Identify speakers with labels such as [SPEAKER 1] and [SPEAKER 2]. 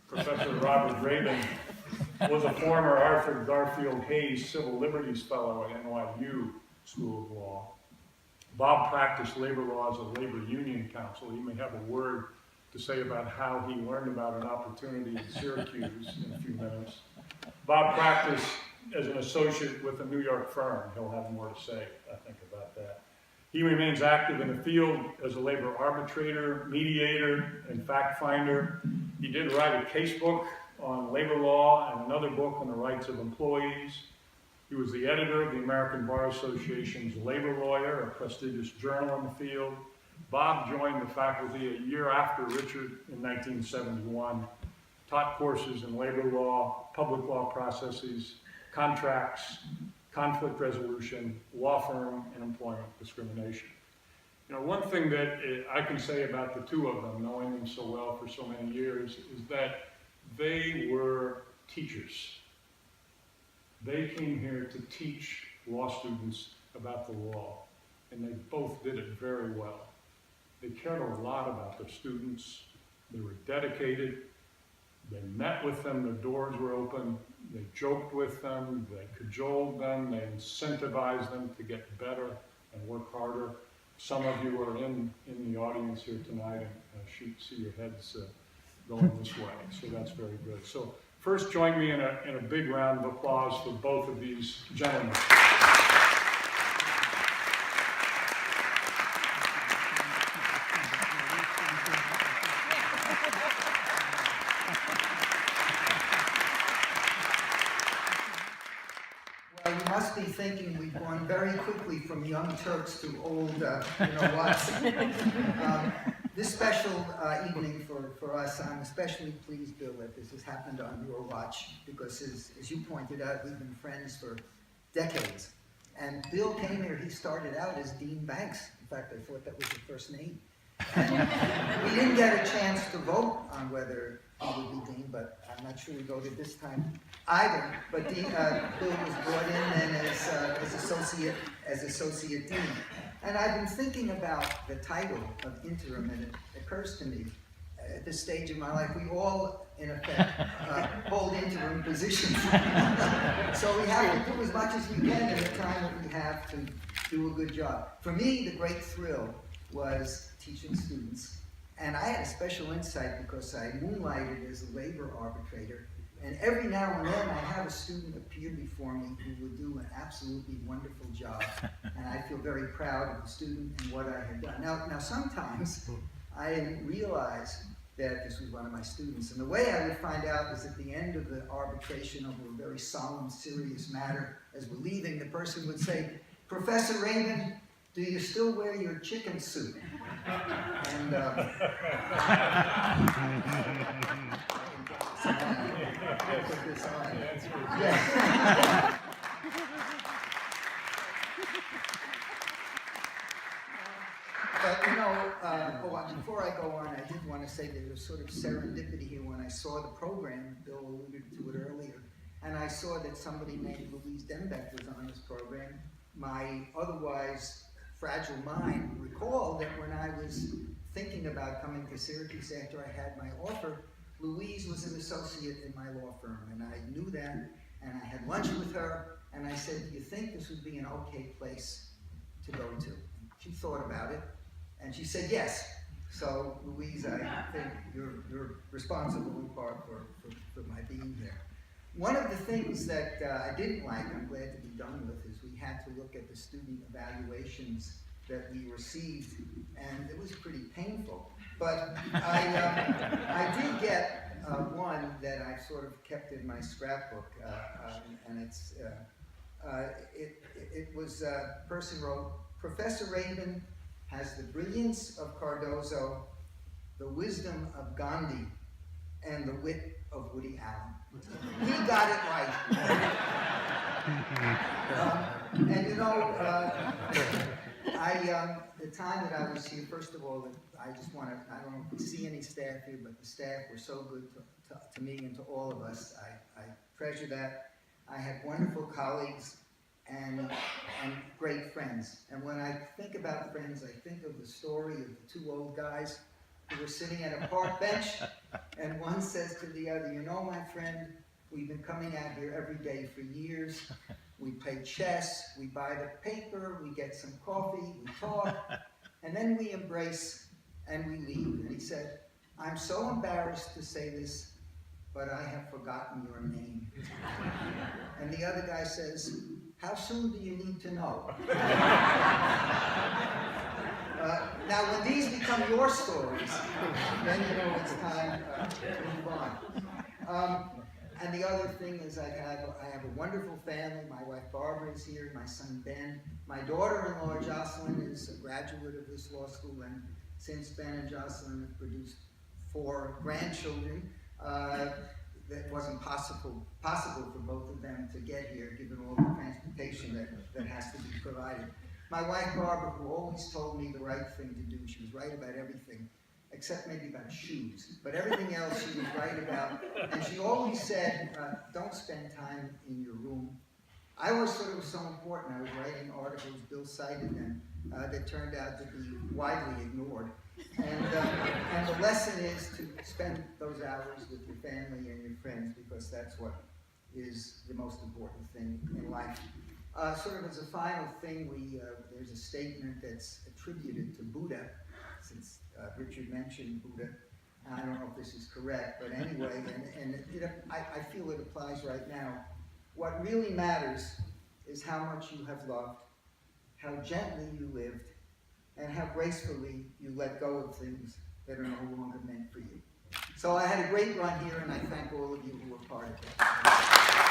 [SPEAKER 1] Professor Robin Rabin was a former Arthur Garfield Hayes Civil Liberties Fellow at NYU School of Law. Bob practiced labor law as a labor union counsel. He may have a word to say about how he learned about an opportunity in Syracuse in a few minutes. Bob practiced as an associate with a New York firm. He'll have more to say, I think, about that. He remains active in the field as a labor arbitrator, mediator, and fact finder. He did write a case book on labor law and another book on the rights of employees. He was the editor of the American Bar Association's Labor Lawyer, a prestigious journal in the field. Bob joined the faculty a year after Richard in 1971, taught courses in labor law, public law processes, contracts, conflict resolution, law firm, and employment discrimination. You know, one thing that I can say about the two of them, knowing them so well for so many years, is that they were teachers. They came here to teach law students about the law, and they both did it very well. They cared a lot about their students. They were dedicated. They met with them, their doors were open. They joked with them, they cajoled them, they incentivized them to get better and work harder. Some of you are in the audience here tonight and see your heads going this way, so that's very good. So first, join me in a big round of applause for both of these gentlemen.
[SPEAKER 2] Well, you must be thinking we've gone very quickly from young Turks to old, what's. This special evening for us, I'm especially pleased, Bill, that this has happened on your watch, because as you pointed out, we've been friends for decades. And Bill came here, he started out as Dean Banks. In fact, I thought that was your first name. And we didn't get a chance to vote on whether he would be Dean, but I'm not sure we voted this time either. But Bill was brought in then as associate dean. And I've been thinking about the title of interim, and it occurs to me at this stage of my life, we all, in effect, hold interim positions. So we have to do as much as we can in the time that we have to do a good job. For me, the great thrill was teaching students. And I had a special insight because I moonlighted as a labor arbitrator. And every now and then I have a student appear before me who would do an absolutely wonderful job. And I feel very proud of the student and what I had done. Now sometimes I didn't realize that this was one of my students. And the way I would find out is at the end of the arbitration over a very solemn, serious matter, as we're leaving, the person would say, "Professor Rabin, do you still wear your chicken suit?" And put this on. Yeah. But before I go on, I did want to say there was sort of serendipity here when I saw the program. Bill alluded to it earlier, and I saw that somebody named Louise Dembeck was on this program. My otherwise fragile mind recalled that when I was thinking about coming to Syracuse after I had my offer, Louise was an associate in my law firm, and I knew that, and I had lunch with her, and I said, "Do you think this would be an okay place to go to?" And she thought about it, and she said yes. So, Louise, I think you're responsible in part for my being here. One of the things that I didn't like, I'm glad to be done with, is we had to look at the student evaluations that we received, and it was pretty painful. But I did get one that I sort of kept in my scrapbook, and it was a person wrote, "Professor Rabin has the brilliance of Cardozo, the wisdom of Gandhi, and the wit of Woody Allen." He got it right. The time that I was here, first of all, I don't know if we see any staff here, but the staff were so good to me and to all of us. I treasure that. I had wonderful colleagues and great friends. And when I think about friends, I think of the story of the two old guys who were sitting at a park bench And one says to the other, you know, my friend, we've been coming out here every day for years. We play chess, we buy the paper, we get some coffee, we talk, and then we embrace and we leave. And he said, I'm so embarrassed to say this, but I have forgotten your name. And the other guy says, how soon do you need to know? Now, when these become your stories, then you know it's time to move on. And the other thing is I have a wonderful family. My wife Barbara is here, my son Ben. My daughter-in-law Jocelyn is a graduate of this law school, and since Ben and Jocelyn have produced 4 grandchildren, that wasn't possible for both of them to get here, given all the transportation that has to be provided. My wife Barbara, who always told me the right thing to do, she was right about everything, except maybe about shoes, but everything else she was right about. And she always said, don't spend time in your room. I always thought it was so important. I was writing articles, Bill cited them, that turned out to be widely ignored. And the lesson is to spend those hours with your family and your friends, because that's what is the most important thing in life. Sort of as a final thing, there's a statement that's attributed to Buddha, since Richard mentioned Buddha. I don't know if this is correct, but anyway, I feel it applies right now. What really matters is how much you have loved, how gently you lived, and how gracefully you let go of things that are no longer meant for you. So I had a great run here, and I thank all of you who were part of it.